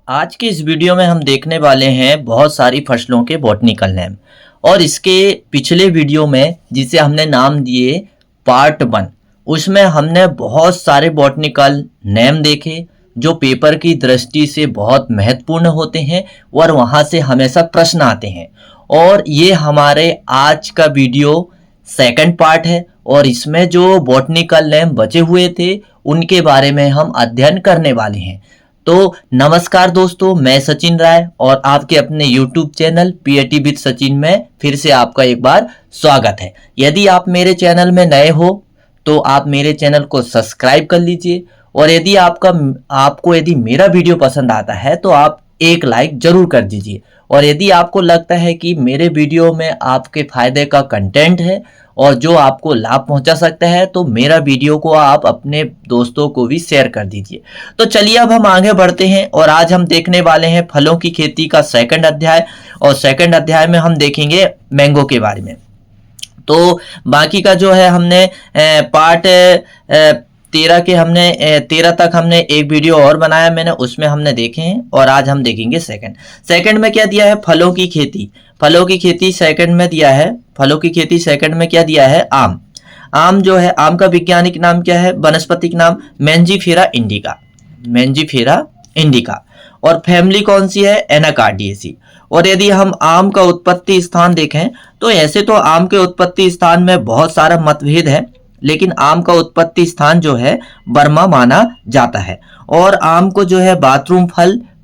आज के इस वीडियो में हम देखने वाले हैं बहुत सारी फसलों के बॉटनिकल नेम। और इसके पिछले वीडियो में जिसे हमने नाम दिए पार्ट 1, उसमें हमने बहुत सारे बॉटनिकल नेम देखे जो पेपर की दृष्टि से बहुत महत्वपूर्ण होते हैं और वहाँ से हमेशा प्रश्न आते हैं। और ये हमारे आज का वीडियो सेकंड पार्ट है और इसमें जो बॉटनिकल नेम बचे हुए थे उनके बारे में हम अध्ययन करने वाले हैं। तो नमस्कार दोस्तों, मैं सचिन राय और आपके अपने YouTube channel PAT with Sachin में फिर से आपका एक बार स्वागत है। यदि आप मेरे चैनल में नए हो तो आप मेरे चैनल को सब्सक्राइब कर लीजिए और यदि आपको यदि मेरा वीडियो पसंद आता है तो आप एक लाइक जरूर कर दीजिए। और यदि आपको लगता है कि मेरे वीडियो में आपके फायदे का कंटेंट है और जो आपको लाभ पहुंचा सकता है तो मेरा वीडियो को आप अपने दोस्तों को भी शेयर कर दीजिए। तो चलिए अब हम आगे बढ़ते हैं और आज हम देखने वाले हैं फलों की खेती का सेकंड अध्याय। और सेकंड अध्याय में हम देखेंगे मैंगो के बारे में। तो बाकी का जो है हमने पार्ट 13 के हमने 13 तक हमने एक वीडियो और बनाया मैंने, उसमें हमने देखे हैं और आज हम देखेंगे सेकंड में क्या दिया है, फलों की खेती सेकंड में दिया है। फलों की खेती सेकंड में क्या दिया है, आम जो है, आम का वैज्ञानिक नाम क्या है, वानस्पतिक नाम मैंजीफेरा इंडिका। और फैमिली कौन सी है, एनाकार्डियेसी। और यदि हम आम का उत्पत्ति स्थान देखें तो ऐसे तो आम के उत्पत्ति स्थान में बहुत सारा मतभेद है, लेकिन आम का उत्पत्ति स्थान जो है बर्मा माना जाता है। और आम को जो है बाथरूम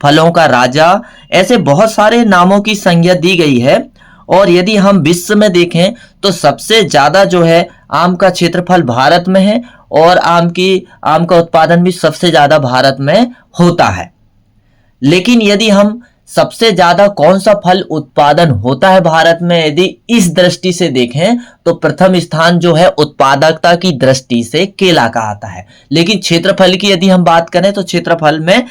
फलों का राजा, ऐसे बहुत सारे नामों की संज्ञा दी गई है। और यदि हम विश्व में देखें तो सबसे ज्यादा जो है आम का क्षेत्रफल भारत में है और आम का उत्पादन भी सबसे ज्यादा भारत में होता है। लेकिन यदि हम सबसे ज्यादा कौन सा फल उत्पादन होता है भारत में, यदि इस दृष्टि से देखें तो प्रथम स्थान जो है उत्पादकता की दृष्टि से केला का आता है। लेकिन क्षेत्रफल की यदि हम बात करें तो क्षेत्रफल में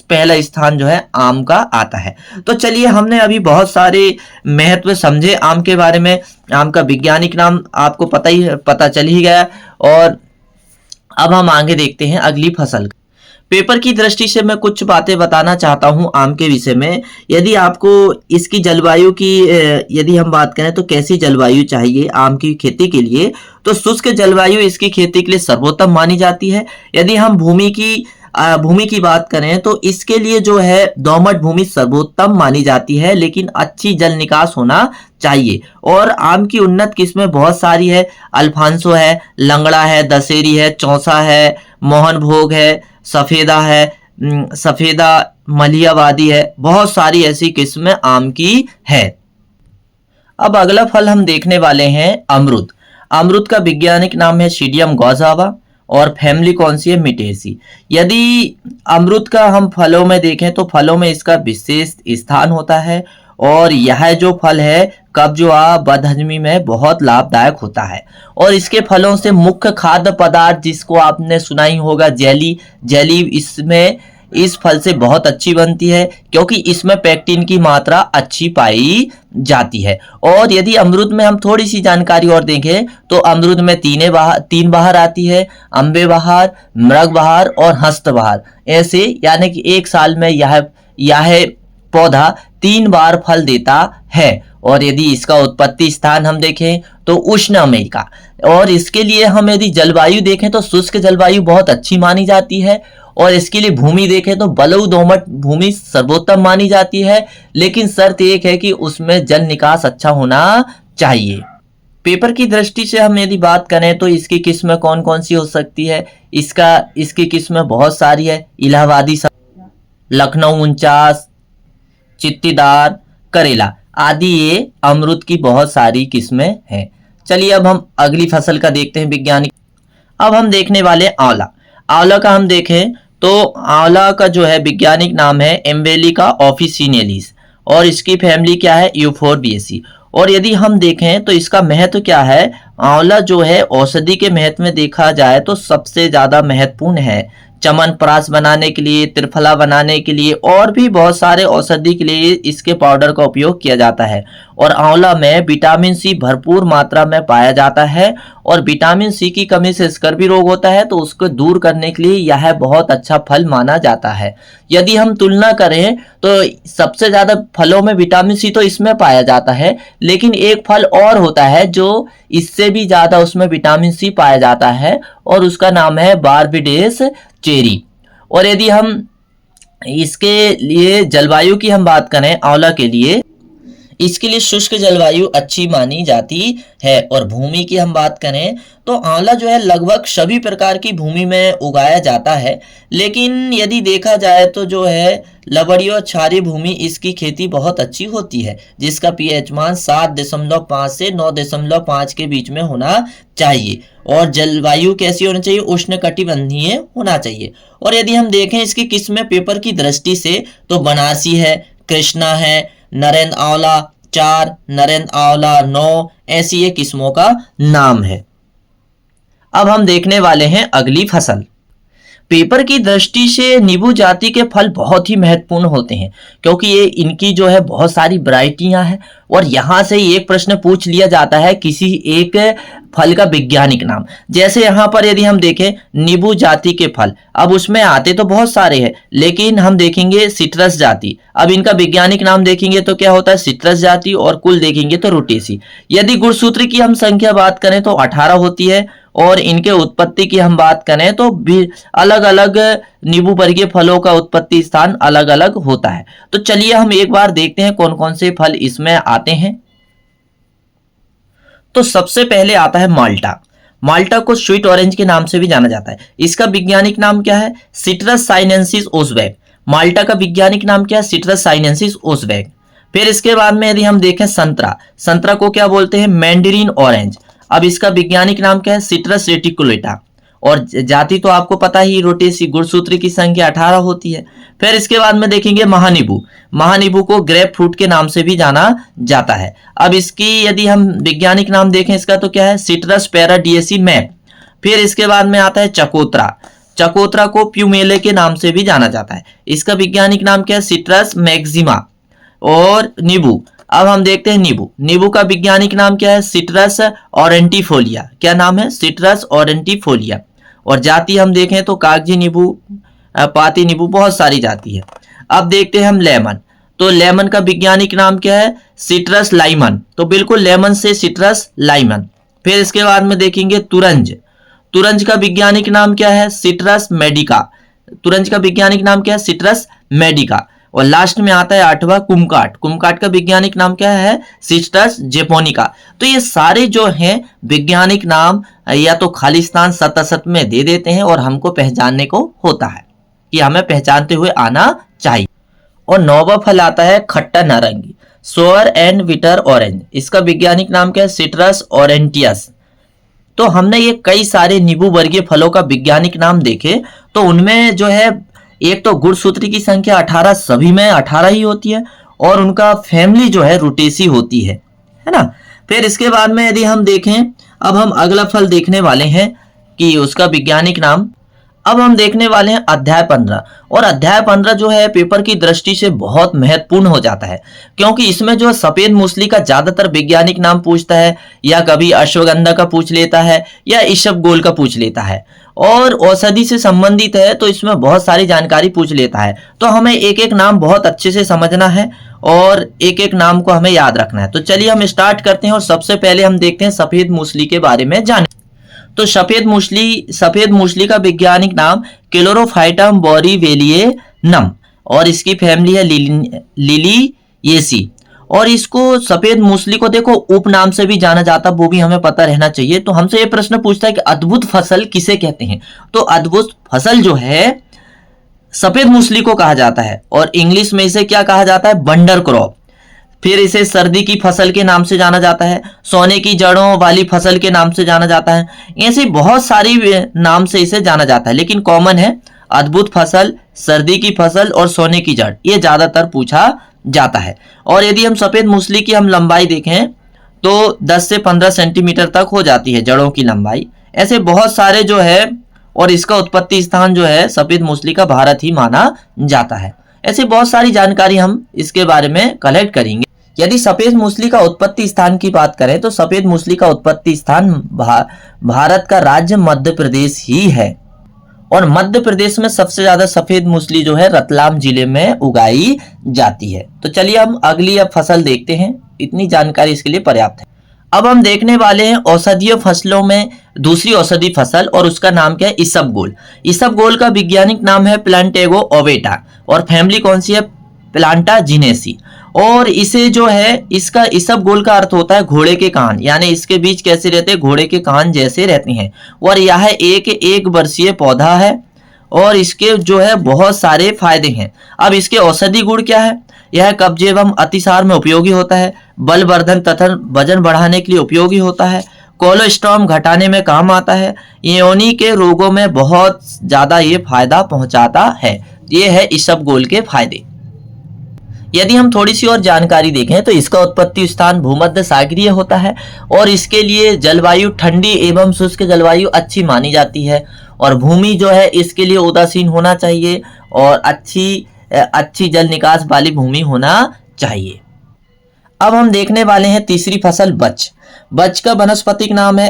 पहला स्थान जो है आम का आता है। तो चलिए, हमने अभी बहुत सारे महत्व समझे आम के बारे में। आम का वैज्ञानिक नाम आपको पता चल ही गया। और अब हम आगे देखते हैं अगली फसल। पेपर की दृष्टि से मैं कुछ बातें बताना चाहता हूं आम के विषय में। यदि आपको इसकी जलवायु की यदि हम बात करें तो कैसी जलवायु चाहिए आम की खेती के लिए, तो शुष्क जलवायु इसकी खेती के लिए सर्वोत्तम मानी जाती है। यदि हम भूमि की बात करें तो इसके लिए जो है दोमट भूमि सर्वोत्तम मानी जाती है, लेकिन अच्छी जल निकास होना चाहिए। और आम की उन्नत किस्में बहुत सारी है, अल्फांसो है, लंगड़ा है, दशहरी है, चौसा है, मोहनभोग है, सफेदा मलियावादी है, बहुत सारी ऐसी किस्में आम की है। अब अगला फल हम देखने वाले हैं अमरूद का वैज्ञानिक नाम है सीडियम गौजावा और फैमिली कौन सी है, मिटेसी। यदि अमरूद का हम फलों में देखें तो फलों में इसका विशेष स्थान होता है और यह जो फल है कब्ज व बदहजमी में बहुत लाभदायक होता है। और इसके फलों से मुख्य खाद्य पदार्थ जिसको आपने सुना ही होगा, जेली इसमें इस फल से बहुत अच्छी बनती है क्योंकि इसमें पेक्टिन की मात्रा अच्छी पाई जाती है। और यदि अमरूद में हम थोड़ी सी जानकारी और देखें तो अमरूद में तीन बहार आती है, अम्बे बहार, मृग बहार और हस्त बहार। ऐसे यानी कि एक साल में यह पौधा 3 बार फल देता है। और यदि इसका उत्पत्ति स्थान हम देखें तो उष्ण अमेरिका। और इसके लिए हम यदि जलवायु देखें तो शुष्क जलवायु बहुत अच्छी मानी जाती है। और इसके लिए भूमि देखें तो बलुई दोमट भूमि सर्वोत्तम मानी जाती है, लेकिन शर्त एक है कि उसमें जल निकास अच्छा होना चाहिए। पेपर की दृष्टि से हम यदि बात करें तो इसकी किस्में कौन कौन सी हो सकती है, इसकी किस्में बहुत सारी है, इलाहाबादी, लखनऊ 49, चित्तीदार, करेला आदि, ये अमरूद की बहुत सारी किस्में हैं। चलिए अब हम अगली फसल का देखते हैं वैज्ञानिक। अब हम देखने वाले आंवला का हम देखें तो आंवला का जो है वैज्ञानिक नाम है एम्बेलिका ऑफिसिनेलिस और इसकी फैमिली क्या है, यूफोरबिएसी। और यदि हम देखें तो इसका महत्व क्या है, आंवला जो है औषधि के महत्व में देखा जाए तो सबसे ज्यादा महत्वपूर्ण है। च्यवनप्राश बनाने के लिए, त्रिफला बनाने के लिए और भी बहुत सारे औषधि के लिए इसके पाउडर का उपयोग किया जाता है। और आंवला में विटामिन सी भरपूर मात्रा में पाया जाता है और विटामिन सी की कमी से स्कर्वी रोग होता है तो उसको दूर करने के लिए यह बहुत अच्छा फल माना जाता है। यदि हम तुलना करें तो सबसे ज्यादा फलों में विटामिन सी तो इसमें पाया जाता है, लेकिन एक फल और होता है जो इससे भी ज्यादा उसमें विटामिन सी पाया जाता है और उसका नाम है बारबेडेस चेरी। और यदि हम इसके लिए जलवायु की हम बात करें आंवला के लिए, इसके लिए शुष्क जलवायु अच्छी मानी जाती है। और भूमि की हम बात करें तो आंवला जो है लगभग सभी प्रकार की भूमि में उगाया जाता है, लेकिन यदि देखा जाए तो जो है लवणीय और क्षारीय भूमि इसकी खेती बहुत अच्छी होती है, जिसका पीएच मान 7.5 से 9.5 के बीच में होना चाहिए। और जलवायु कैसी होनी चाहिए? उष्णकटिबंधीय होना चाहिए। और यदि हम देखें इसकी किस्में पेपर की दृष्टि से तो बनारसी है, कृष्णा है, नरेंद्र आंवला 4, नरेंद्र आंवला 9, ऐसी ये किस्मों का नाम है। अब हम देखने वाले हैं अगली फसल। पेपर की दृष्टि से नींबू जाति के फल बहुत ही महत्वपूर्ण होते हैं, क्योंकि ये इनकी जो है बहुत सारी वैरायटियां हैं और यहां से एक प्रश्न पूछ लिया जाता है किसी एक फल का वैज्ञानिक नाम। जैसे यहाँ पर यदि हम देखें नींबू जाति के फल, अब उसमें आते तो बहुत सारे हैं, लेकिन हम देखेंगे सिट्रस जाति। अब इनका वैज्ञानिक नाम देखेंगे तो क्या होता है? सिट्रस जाति। और कुल देखेंगे तो रुटेसी। यदि गुणसूत्र की हम संख्या बात करें तो 18 होती है और इनके उत्पत्ति की हम बात करें तो भी अलग अलग नींबू वर्गीय फलों का उत्पत्ति स्थान अलग अलग होता है। तो चलिए हम एक बार देखते हैं कौन कौन से फल इसमें आते हैं। तो सबसे पहले आता है माल्टा। माल्टा को स्वीट ऑरेंज के नाम से भी जाना जाता है। इसका वैज्ञानिक नाम क्या है? Citrus sinensis ओसबैक। माल्टा का वैज्ञानिक नाम क्या है? Citrus sinensis Osbeck. फिर इसके बाद में यदि हम देखें संतरा, संतरा को क्या बोलते हैं? Mandarin orange. अब इसका वैज्ञानिक नाम क्या है? Citrus reticulata. और जाति तो आपको पता ही, रोटेसी। गुणसूत्र की संख्या 18 होती है। फिर इसके बाद में देखेंगे महानींबू। महानींबू को ग्रेप फ्रूट के नाम से भी जाना जाता है। अब इसकी यदि हम वैज्ञानिक नाम देखें इसका तो क्या है? सिट्रस पैराडिएसी मैप। फिर इसके बाद में आता है चकोतरा। चकोतरा को प्यूमेले के नाम से भी जाना जाता है। इसका वैज्ञानिक नाम क्या है? Citrus maxima. और नींबू, अब हम देखते हैं नींबू। नींबू का वैज्ञानिक नाम क्या है? Citrus aurantifolia. क्या नाम है? Citrus aurantifolia. और जाति हम देखें तो कागजी नींबू, पाती नींबू, बहुत सारी जाति है। अब देखते हैं हम लेमन। तो लेमन का वैज्ञानिक नाम क्या है? Citrus Lyman. तो बिल्कुल लेमन से सिट्रस लाइमन। फिर इसके बाद में देखेंगे तुरंज। तुरंज का वैज्ञानिक नाम क्या है? Citrus Medica. तुरंज का वैज्ञानिक नाम क्या है? Citrus Medica. और लास्ट में आता है 8वां कुमकाट। कुमकाट का वैज्ञानिक नाम क्या है? Citrus japonica. तो ये सारे जो हैं वैज्ञानिक नाम या तो खालिस्तान सत में दे देते हैं और हमको पहचानने को होता है कि हमें पहचानते हुए आना चाहिए। और 9वां फल आता है खट्टा नारंगी, सोअर एंड बिटर ऑरेंज। इसका वैज्ञानिक नाम क्या है? सिट्रस ऑरेंटियस। तो हमने ये कई सारे नींबू वर्गीय फलों का वैज्ञानिक नाम देखे, तो उनमें जो है एक तो गुणसूत्र की संख्या 18, सभी में 18 ही होती है और उनका फैमिली जो है रुटेसी होती है ना। फिर इसके बाद में यदि हम देखें, अब हम अगला फल देखने वाले हैं कि उसका वैज्ञानिक नाम। अब हम देखने वाले हैं अध्याय 15। और अध्याय 15 जो है पेपर की दृष्टि से बहुत महत्वपूर्ण हो जाता है, क्योंकि इसमें जो सफेद मूसली का ज्यादातर वैज्ञानिक नाम पूछता है, या कभी अश्वगंधा का पूछ लेता है या इसबगोल का पूछ लेता है। और औषधि से संबंधित है तो इसमें बहुत सारी जानकारी पूछ लेता है। तो हमें एक एक नाम बहुत अच्छे से समझना है और एक एक नाम को हमें याद रखना है। तो चलिए हम स्टार्ट करते हैं और सबसे पहले हम देखते हैं सफेद मूसली के बारे में जाने। तो सफेद मूसली का वैज्ञानिक नाम क्लोरोफाइटम बोरीवेलियेनम और इसकी फैमिली है लिलियेसी। और इसको सफेद मूसली को देखो उपनाम से भी जाना जाता, वो भी हमें पता रहना चाहिए। तो हमसे ये प्रश्न पूछता है कि अद्भुत फसल किसे कहते हैं? तो अद्भुत फसल जो है सफेद मूसली को कहा जाता है और इंग्लिश में इसे क्या कहा जाता है? बंडर क्रॉप। फिर इसे सर्दी की फसल के नाम से जाना जाता है, सोने की जड़ों वाली फसल के नाम से जाना जाता है। ऐसे बहुत सारी नाम से इसे जाना जाता है, लेकिन कॉमन है अद्भुत फसल, सर्दी की फसल और सोने की जड़, ये ज्यादातर पूछा जाता है। और यदि हम सफेद मूसली की हम लंबाई देखें तो 10 से 15 सेंटीमीटर तक हो जाती है जड़ों की लंबाई। ऐसे बहुत सारे जो है और इसका उत्पत्ति स्थान जो है सफेद मूसली का भारत ही माना जाता है। ऐसी बहुत सारी जानकारी हम इसके बारे में कलेक्ट करेंगे। यदि सफेद मूसली का उत्पत्ति स्थान की बात करें तो सफेद मूसली का उत्पत्ति स्थान भारत का राज्य मध्य प्रदेश ही है, और मध्य प्रदेश में सबसे ज्यादा सफेद मूसली जो है रतलाम जिले में उगाई जाती है। तो चलिए हम अगली अब फसल देखते हैं, इतनी जानकारी इसके लिए पर्याप्त है। अब हम देखने वाले हैं औषधीय फसलों में दूसरी औषधि फसल, और उसका नाम क्या है, इसबगोल। इसबगोल का वैज्ञानिक नाम है प्लांटेगो ओवेटा, और फैमिली कौन सी है, प्लांटाजिनेसी। और इसे जो है इसका इसबगोल का अर्थ होता है घोड़े के कान, यानी इसके बीज कैसे रहते हैं, घोड़े के कान जैसे रहते हैं। और यह एक वर्षीय पौधा है, और इसके जो है बहुत सारे फायदे हैं। अब इसके औषधि गुण क्या है, यह कब्ज एवं अतिसार में उपयोगी होता है, बल वर्धन तथा वजन बढ़ाने के लिए उपयोगी होता है, कोलेस्ट्रॉल घटाने में काम आता है, योनि के रोगों में बहुत ज्यादा ये फायदा पहुंचाता है। ये है इसबगोल के फायदे। यदि हम थोड़ी सी और जानकारी देखें तो इसका उत्पत्ति स्थान भूमध्य सागरीय होता है, और इसके लिए जलवायु ठंडी एवं शुष्क जलवायु अच्छी मानी जाती है, और भूमि जो है इसके लिए उदासीन होना चाहिए, और अच्छी जल निकास वाली भूमि होना चाहिए। अब हम देखने वाले हैं तीसरी फसल बच। बच का वनस्पतिक नाम है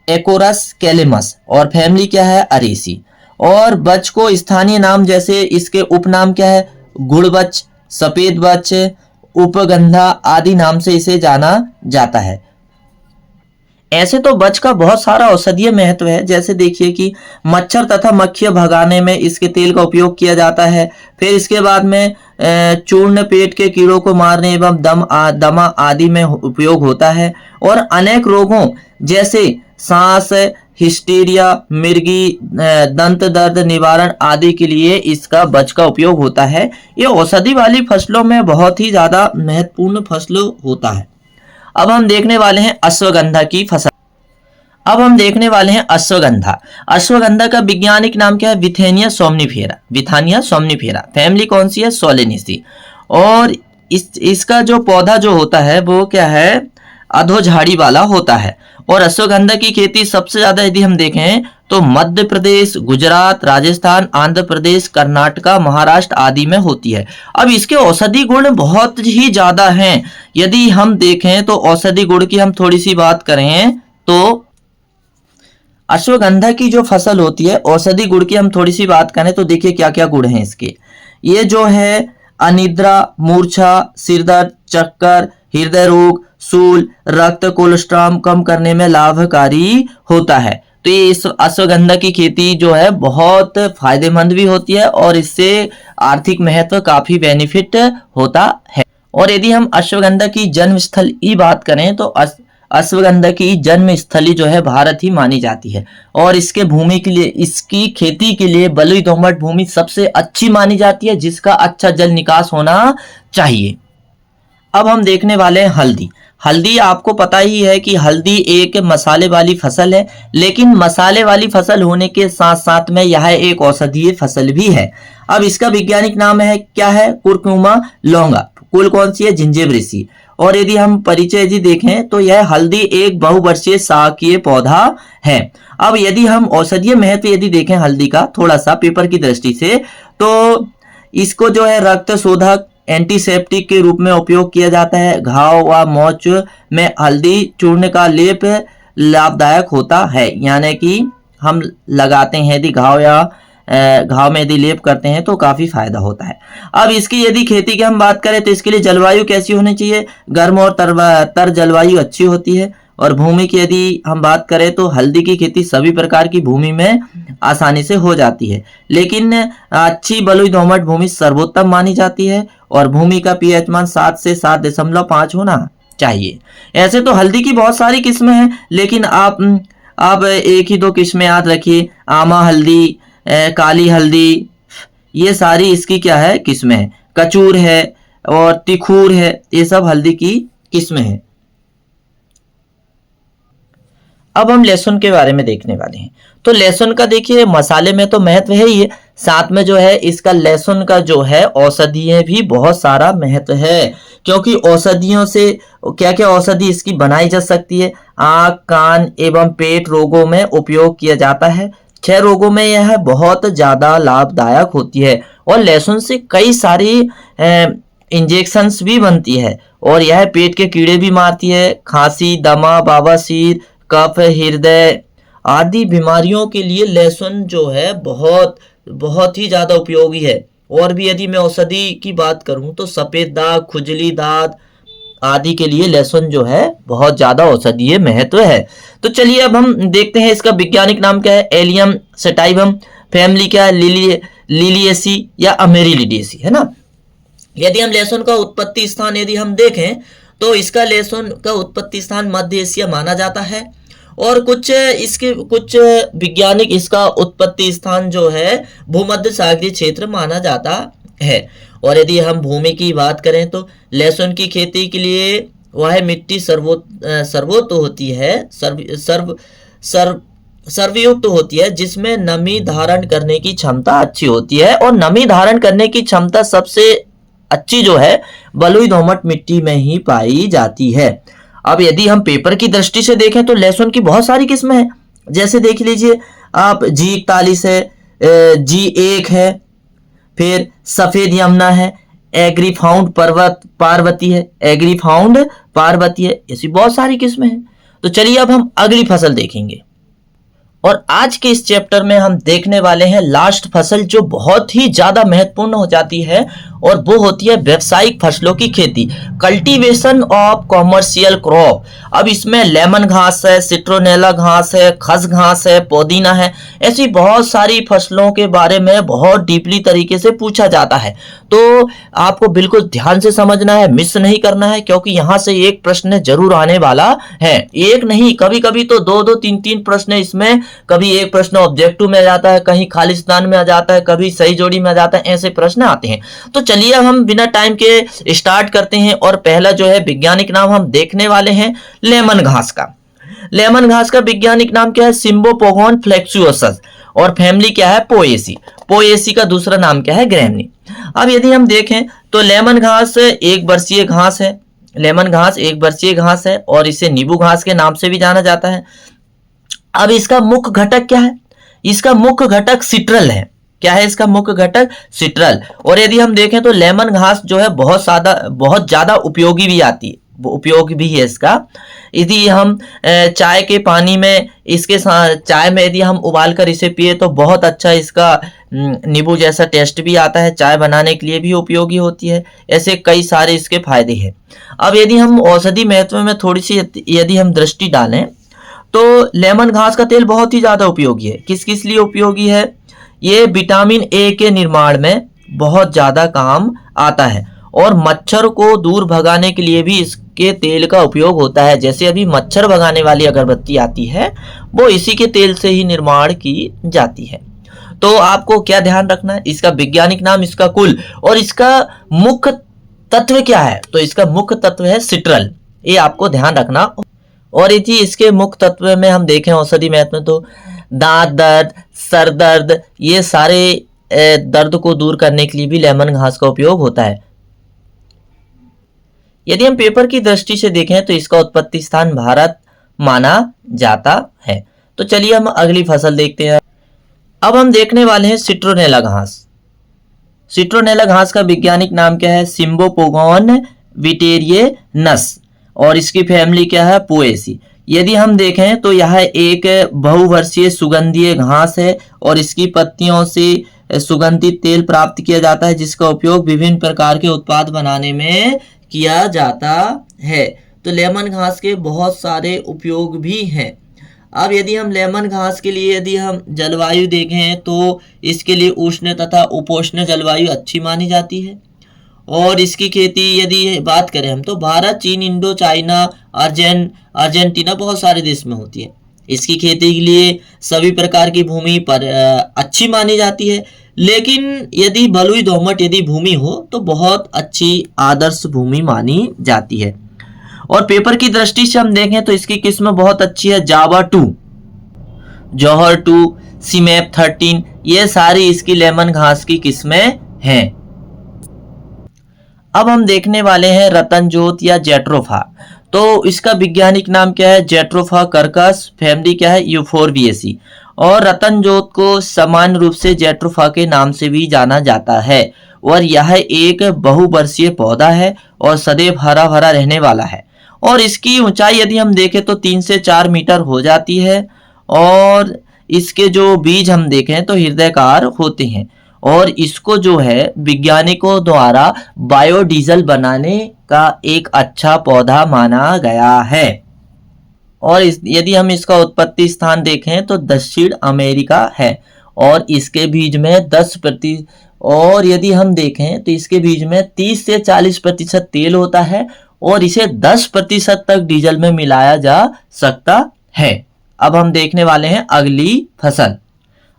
एकोरस कैलेमस, और फैमिली क्या है, अरेसी। और बच को स्थानीय नाम जैसे इसके उपनाम क्या है, गुड़बच, सफेद बच, उपगंधा आदि नाम से इसे जाना जाता है। ऐसे तो बच का बहुत सारा औषधीय महत्व है, जैसे देखिए कि मच्छर तथा मक्खियां भगाने में इसके तेल का उपयोग किया जाता है। फिर इसके बाद में चूर्ण पेट के कीड़ों को मारने एवं दमा आदि में उपयोग होता है, और अनेक रोगों जैसे सांस, हिस्टीरिया, मिर्गी, दंत दर्द निवारण आदि के लिए इसका बच का उपयोग होता है। ये औषधि वाली फसलों में बहुत ही ज्यादा महत्वपूर्ण फसल होता है। अब हम देखने वाले हैं अश्वगंधा की फसल। अब हम देखने वाले हैं अश्वगंधा। अश्वगंधा का वैज्ञानिक नाम क्या है, विथेनिया सोमनिफेरा। विथानिया सोमनिफेरा, फैमिली कौन सी है, सोलेनेसी। और इसका जो पौधा जो होता है वो क्या है, अधोझाड़ी वाला होता है। और अश्वगंधा की खेती सबसे ज्यादा यदि हम देखें तो मध्य प्रदेश, गुजरात, राजस्थान, आंध्र प्रदेश, कर्नाटका, महाराष्ट्र आदि में होती है। अब इसके औषधि गुण बहुत ही ज्यादा हैं। यदि हम देखें तो औषधि गुण की हम थोड़ी सी बात करें तो अश्वगंधा की जो फसल होती है, औषधि गुण की हम थोड़ी सी बात करें तो देखिए क्या क्या गुण हैं इसके। ये जो है अनिद्रा, मूर्छा, सिरदर्द, चक्कर, हृदय रोग, सूल, रक्त कोलेस्ट्रॉल कम करने में लाभकारी होता है। तो ये इस अश्वगंधा की खेती जो है बहुत फायदेमंद भी होती है, और इससे आर्थिक महत्व काफी बेनिफिट होता है। और यदि हम अश्वगंधा की जन्म स्थल की बात करें तो अश्वगंधा की जन्म स्थली जो है भारत ही मानी जाती है, और इसके भूमि के लिए, इसकी खेती के लिए बलुई दोमट भूमि सबसे अच्छी मानी जाती है, जिसका अच्छा जल निकास होना चाहिए। अब हम देखने वाले हैं हल्दी। हल्दी आपको पता ही है कि हल्दी एक मसाले वाली फसल है, लेकिन मसाले वाली फसल होने के साथ साथ में यह एक औषधीय फसल भी है। अब इसका वैज्ञानिक नाम है क्या है, कुरकुमा लौंगा। कुल कौन सी है, जिंजिबेरेसी। और यदि हम परिचय यदि देखें तो यह हल्दी एक बहुवर्षीय शाकीय पौधा है। अब यदि हम औषधीय महत्व यदि देखें हल्दी का थोड़ा सा पेपर की दृष्टि से, तो इसको जो है रक्त शोधक, एंटीसेप्टिक के रूप में उपयोग किया जाता है। घाव व मोच में हल्दी चूर्ण का लेप लाभदायक होता है, यानी कि हम लगाते हैं यदि घाव में यदि लेप करते हैं तो काफी फायदा होता है। अब इसकी यदि खेती की हम बात करें तो इसके लिए जलवायु कैसी होनी चाहिए, गर्म और तर जलवायु अच्छी होती है। और भूमि की यदि हम बात करें तो हल्दी की खेती सभी प्रकार की भूमि में आसानी से हो जाती है, लेकिन अच्छी बलुई दोमट भूमि सर्वोत्तम मानी जाती है, और भूमि का पीएच मान 7 से 7.5 होना चाहिए। ऐसे तो हल्दी की बहुत सारी किस्में हैं, लेकिन आप एक ही दो किस्में याद रखिए, आमा हल्दी, काली हल्दी, ये सारी इसकी क्या है, किस्में हैं। कचूर है और तिखूर है, ये सब हल्दी की किस्में हैं। अब हम लहसुन के बारे में देखने वाले हैं। तो लहसुन का देखिए मसाले में तो महत्व है ही है, साथ में जो है इसका लहसुन का जो है औषधीय भी बहुत सारा महत्व है, क्योंकि औषधियों से क्या क्या औषधि इसकी बनाई जा सकती है। आंख, कान एवं पेट रोगों में उपयोग किया जाता है। क्षय रोगों में यह बहुत ज़्यादा लाभदायक होती है और लहसुन से कई सारी इंजेक्शंस भी बनती है और यह पेट के कीड़े भी मारती है। खांसी, दमा, बवासीर, कफ, हृदय आदि बीमारियों के लिए लहसुन जो है बहुत बहुत ही ज़्यादा उपयोगी है। और भी यदि मैं औषधि की बात करूं तो सफ़ेद दाग, खुजली, दाद आदि के लिए लहसुन जो है बहुत ज़्यादा औषधीय महत्व है। तो चलिए अब हम देखते हैं इसका वैज्ञानिक नाम क्या है। एलियम सेटाइवम, फैमिली क्या है, लिलिएसी या अमेरिलिडेसी, है ना। यदि हम लहसुन का उत्पत्ति स्थान यदि हम देखें तो इसका लहसुन का उत्पत्ति स्थान मध्य एशिया माना जाता है और कुछ वैज्ञानिक इसका उत्पत्ति स्थान जो है भूमध्य सागरीय क्षेत्र माना जाता है। और यदि हम भूमि की बात करें तो लहसुन की खेती के लिए वह मिट्टी सर्वोत्तम होती है, सर्वयुक्त होती है, जिसमें नमी धारण करने की क्षमता अच्छी होती है। और नमी धारण करने की क्षमता सबसे अच्छी जो है बलुई दोमट मिट्टी में ही पाई जाती है। अब यदि हम पेपर की दृष्टि से देखें तो लहसुन की बहुत सारी किस्में हैं। जैसे देख लीजिए आप G41 है, G1 है, फिर सफेद यमुना है, एग्रीफाउंड पार्वती है, एग्रीफाउंड पार्वती है, ऐसी बहुत सारी किस्में हैं। तो चलिए अब हम अगली फसल देखेंगे और आज के इस चैप्टर में हम देखने वाले हैं लास्ट फसल जो बहुत ही ज्यादा महत्वपूर्ण हो जाती है और वो होती है व्यावसायिक फसलों की खेती, कल्टीवेशन ऑफ कॉमर्शियल क्रॉप। अब इसमें लेमन घास है, सिट्रोनेला घास है, खस घास है, पुदीना है, ऐसी बहुत सारी फसलों के बारे में बहुत डीपली तरीके से पूछा जाता है। तो आपको बिल्कुल ध्यान से समझना है, मिस नहीं करना है, क्योंकि यहाँ से एक प्रश्न जरूर आने वाला है। एक नहीं, कभी कभी तो दो दो तीन तीन प्रश्न इसमें, कभी एक प्रश्न ऑब्जेक्टिव में आ जाता है, कहीं खालिस्तान में आ जाता है, कभी सही जोड़ी में आ जाता है, ऐसे प्रश्न आते हैं। तो चलिए हम बिना टाइम के स्टार्ट करते हैं और पहला जो है वैज्ञानिक नाम हम देखने वाले हैं लेमन घास का। लेमन घास का वैज्ञानिक नाम क्या है, सिम्बोपोगोन फ्लेक्सुओसस, और फैमिली क्या है, पोएसी। पोएसी का दूसरा नाम क्या है, ग्रैमनी। अब यदि हम देखें तो लेमन घास एक वर्षीय घास है, लेमन घास एक वर्षीय घास है और इसे नींबू घास के नाम से भी जाना जाता है। अब इसका मुख्य घटक क्या है, इसका मुख्य घटक सिट्रल है। क्या है इसका मुख्य घटक, सिट्रल। और यदि हम देखें तो लेमन घास जो है बहुत ज्यादा उपयोगी भी आती है, उपयोग भी है इसका। यदि हम चाय के पानी में इसके साथ चाय में यदि हम उबाल कर इसे पिए तो बहुत अच्छा इसका नींबू जैसा टेस्ट भी आता है, चाय बनाने के लिए भी उपयोगी होती है। ऐसे कई सारे इसके फायदे हैं। अब यदि हम औषधि महत्व में थोड़ी सी यदि हम दृष्टि डालें तो लेमन घास का तेल बहुत ही ज्यादा उपयोगी है। किस किस लिए उपयोगी है, ये विटामिन ए के निर्माण में बहुत ज्यादा काम आता है और मच्छर को दूर भगाने के लिए भी इसके तेल का उपयोग होता है। जैसे अभी मच्छर भगाने वाली अगरबत्ती आती है वो इसी के तेल से ही निर्माण की जाती है। तो आपको क्या ध्यान रखना है, इसका वैज्ञानिक नाम, इसका कुल और इसका मुख्य तत्व क्या है। तो इसका मुख्य तत्व है सिट्रल, ये आपको ध्यान रखना। और यदि इसके मुख्य तत्व में हम देखें औषधि महत्व में तो दांत दर्द, सर दर्द, ये सारे दर्द को दूर करने के लिए भी लेमन घास का उपयोग होता है। यदि हम पेपर की दृष्टि से देखें तो इसका उत्पत्ति स्थान भारत माना जाता है। तो चलिए हम अगली फसल देखते हैं। अब हम देखने वाले हैं सिट्रोनेला घास। सिट्रोनेला घास का वैज्ञानिक नाम क्या है, सिम्बोपोगोन विटेरियनस, और इसकी फैमिली क्या है, पोएसी। यदि हम देखें तो यह एक बहुवर्षीय सुगंधीय घास है और इसकी पत्तियों से सुगंधित तेल प्राप्त किया जाता है, जिसका उपयोग विभिन्न प्रकार के उत्पाद बनाने में किया जाता है। तो लेमन घास के बहुत सारे उपयोग भी हैं। अब यदि हम लेमन घास के लिए यदि हम जलवायु देखें तो इसके लिए उष्ण तथा उपोष्ण जलवायु अच्छी मानी जाती है। और इसकी खेती यदि बात करें हम तो भारत, चीन, इंडो चाइना, अर्जेंटीना बहुत सारे देश में होती है। इसकी खेती के लिए सभी प्रकार की भूमि पर अच्छी मानी जाती है, लेकिन यदि बलुई दोमट यदि भूमि हो तो बहुत अच्छी आदर्श भूमि मानी जाती है। और पेपर की दृष्टि से हम देखें तो इसकी किस्म बहुत अच्छी है, जावा 2, जौहर 2, सीमेप 13, ये सारी इसकी लेमन घास की किस्में हैं। अब हम देखने वाले हैं रतनजोत या जेट्रोफा। तो इसका वैज्ञानिक नाम क्या है, जेट्रोफा कर्कस, फैमिली क्या है, यूफोरबिएसी, और रतन जोत को सामान्य रूप से जेट्रोफा के नाम से भी जाना जाता है और यह एक बहुवर्षीय पौधा है और सदैव हरा भरा रहने वाला है और इसकी ऊंचाई यदि हम देखें तो 3 से 4 मीटर हो जाती है और इसके जो बीज हम देखें तो हृदयकार होते हैं और इसको जो है वैज्ञानिकों द्वारा बायोडीजल बनाने का एक अच्छा पौधा माना गया है। और यदि हम इसका उत्पत्ति स्थान देखें तो दक्षिण अमेरिका है और इसके बीज में 10% और यदि हम देखें तो इसके बीज में 30 से 40% तेल होता है और इसे 10% तक डीजल में मिलाया जा सकता है। अब हम देखने वाले हैं अगली फसल।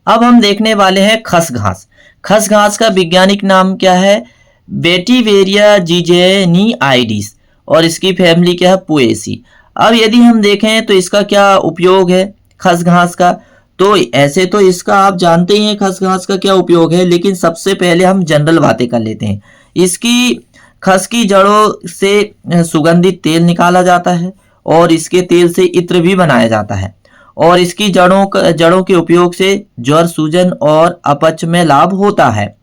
अब हम देखने वाले हैं खसघास। खसघास का वैज्ञानिक नाम क्या है? वेटिवेरिया जिजेनिआइडिस और इसकी फैमिली क्या है? पोएसी। अब यदि हम देखें तो इसका क्या उपयोग है खसघास का, तो ऐसे तो इसका आप जानते ही हैं खसघास का क्या उपयोग है, लेकिन सबसे पहले हम जनरल बातें कर लेते हैं। इसकी खस की जड़ों से सुगंधित तेल निकाला जाता है और इसके तेल से इत्र भी बनाया जाता है और इसकी जड़ों के उपयोग से ज्वर, सूजन और अपच में लाभ होता है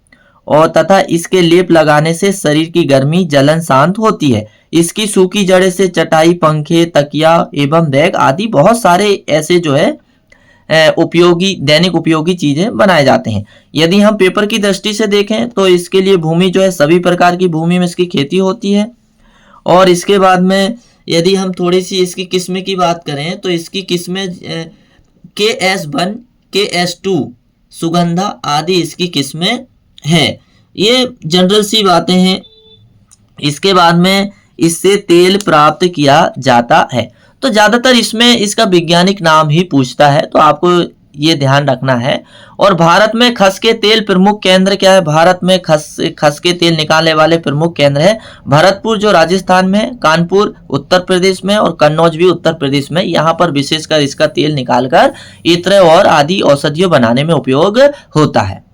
और तथा इसके लेप लगाने से शरीर की गर्मी, जलन शांत होती है। इसकी सूखी जड़ें से चटाई, पंखे, तकिया एवं बैग आदि बहुत सारे ऐसे जो है उपयोगी, दैनिक उपयोगी चीजें बनाए जाते हैं। यदि हम पेपर की दृष्टि से देखें तो इसके लिए भूमि जो है सभी प्रकार की भूमि में इसकी खेती होती है। और इसके बाद में यदि हम थोड़ी सी इसकी किस्में की बात करें तो इसकी किस्में KS1, KS2, सुगंधा आदि इसकी किस्में है। ये जनरल सी बातें हैं। इसके बाद में इससे तेल प्राप्त किया जाता है। तो ज्यादातर इसमें इसका वैज्ञानिक नाम ही पूछता है, तो आपको ये ध्यान रखना है। और भारत में खस के तेल प्रमुख केंद्र क्या है? भारत में खस के तेल निकालने वाले प्रमुख केंद्र है भरतपुर जो राजस्थान में है, कानपुर उत्तर प्रदेश में और कन्नौज भी उत्तर प्रदेश में। यहाँ पर विशेषकर इसका तेल निकालकर इत्र और आदि औषधियों बनाने में उपयोग होता है।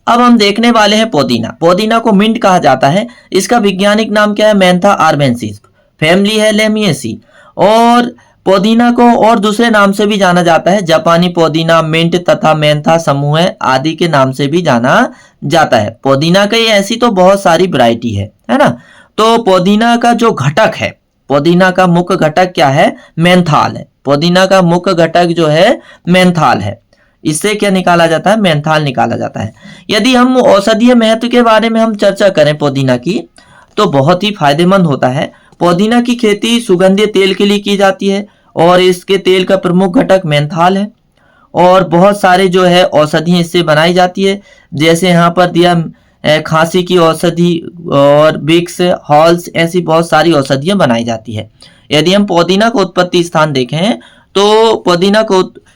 अब हम देखने वाले हैं पुदीना। पुदीना को मिंट कहा जाता है। इसका वैज्ञानिक नाम क्या है? मैंथा आर्बेंसिस। फैमिली है लेमिएसी। और पुदीना को और दूसरे नाम से भी जाना जाता है, जापानी पुदीना, मिंट तथा मेंथा समूह आदि के नाम से भी जाना जाता है। पुदीना की ऐसी तो बहुत सारी वैरायटी है ना। तो पुदीना का जो घटक है, पुदीना का मुख्य घटक क्या है? मेंथाल है। पुदीना का मुख्य घटक जो है मेंथाल है। इससे क्या निकाला जाता है? मेंथाल निकाला जाता है। यदि हम औषधीय महत्व के बारे में हम चर्चा करें पुदीना की, तो बहुत ही फायदेमंद होता है। पुदीना की खेती सुगंधित तेल के लिए की जाती है और इसके तेल का प्रमुख घटक मेंथाल है और बहुत सारे जो है औषधियाँ इससे बनाई जाती है। जैसे यहाँ पर दिया खांसी की औषधि और विक्स, हॉल्स, ऐसी बहुत सारी औषधियाँ बनाई जाती है। यदि हम पुदीना का उत्पत्ति स्थान देखें तो पुदीना का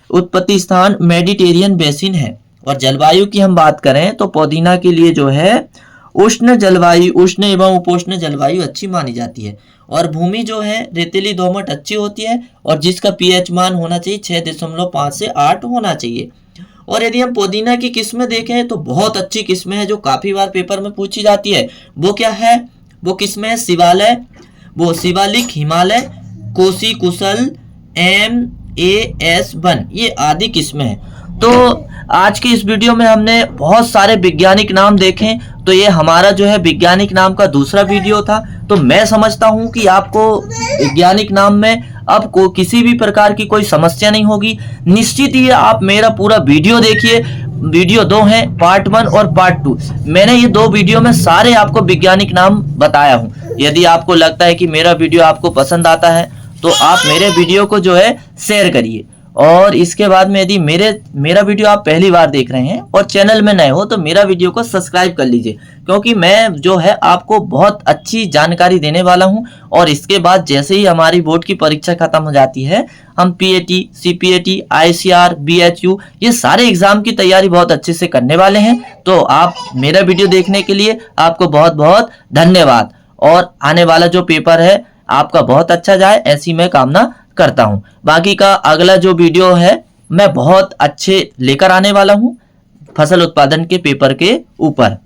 उत्पत्ति स्थान मेडिटेरियन बेसिन है। और जलवायु की हम बात करें तो पुदीना के लिए जो है उष्ण जलवायु, उष्ण एवं उपोष्ण जलवायु अच्छी मानी जाती है। और भूमि जो है रेतीली दोमट अच्छी होती है और जिसका pH मान होना चाहिए 6.5 से 8 होना चाहिए। और यदि हम पुदीना की किस्में देखें तो बहुत अच्छी किस्में हैं जो काफी बार पेपर में पूछी जाती है। वो क्या है? वो किस्में शिवालय, वो शिवालिक, हिमालय, कोसी, कुशल, MAS1, ये आदि किस्में हैं। तो आज की इस वीडियो में हमने बहुत सारे वैज्ञानिक नाम देखे। तो ये हमारा जो है वैज्ञानिक नाम का दूसरा वीडियो था। तो मैं समझता हूँ कि आपको वैज्ञानिक नाम में अब किसी भी प्रकार की कोई समस्या नहीं होगी। निश्चित ही आप मेरा पूरा वीडियो देखिए। वीडियो 2 हैं, पार्ट 1 और पार्ट 2। मैंने ये 2 वीडियो में सारे आपको वैज्ञानिक नाम बताया हूँ। यदि आपको लगता है कि मेरा वीडियो आपको पसंद आता है तो आप मेरे वीडियो को जो है शेयर करिए। और इसके बाद में यदि मेरा वीडियो आप पहली बार देख रहे हैं और चैनल में नए हो तो मेरा वीडियो को सब्सक्राइब कर लीजिए, क्योंकि मैं जो है आपको बहुत अच्छी जानकारी देने वाला हूं। और इसके बाद जैसे ही हमारी बोर्ड की परीक्षा खत्म हो जाती है, हम PAT, CPAT, ICR, BHU ये सारे एग्जाम की तैयारी बहुत अच्छे से करने वाले हैं। तो आप मेरा वीडियो देखने के लिए आपको बहुत बहुत धन्यवाद। और आने वाला जो पेपर है आपका बहुत अच्छा जाए, ऐसी मैं कामना करता हूं। बाकी का अगला जो वीडियो है मैं बहुत अच्छे लेकर आने वाला हूं फसल उत्पादन के पेपर के ऊपर।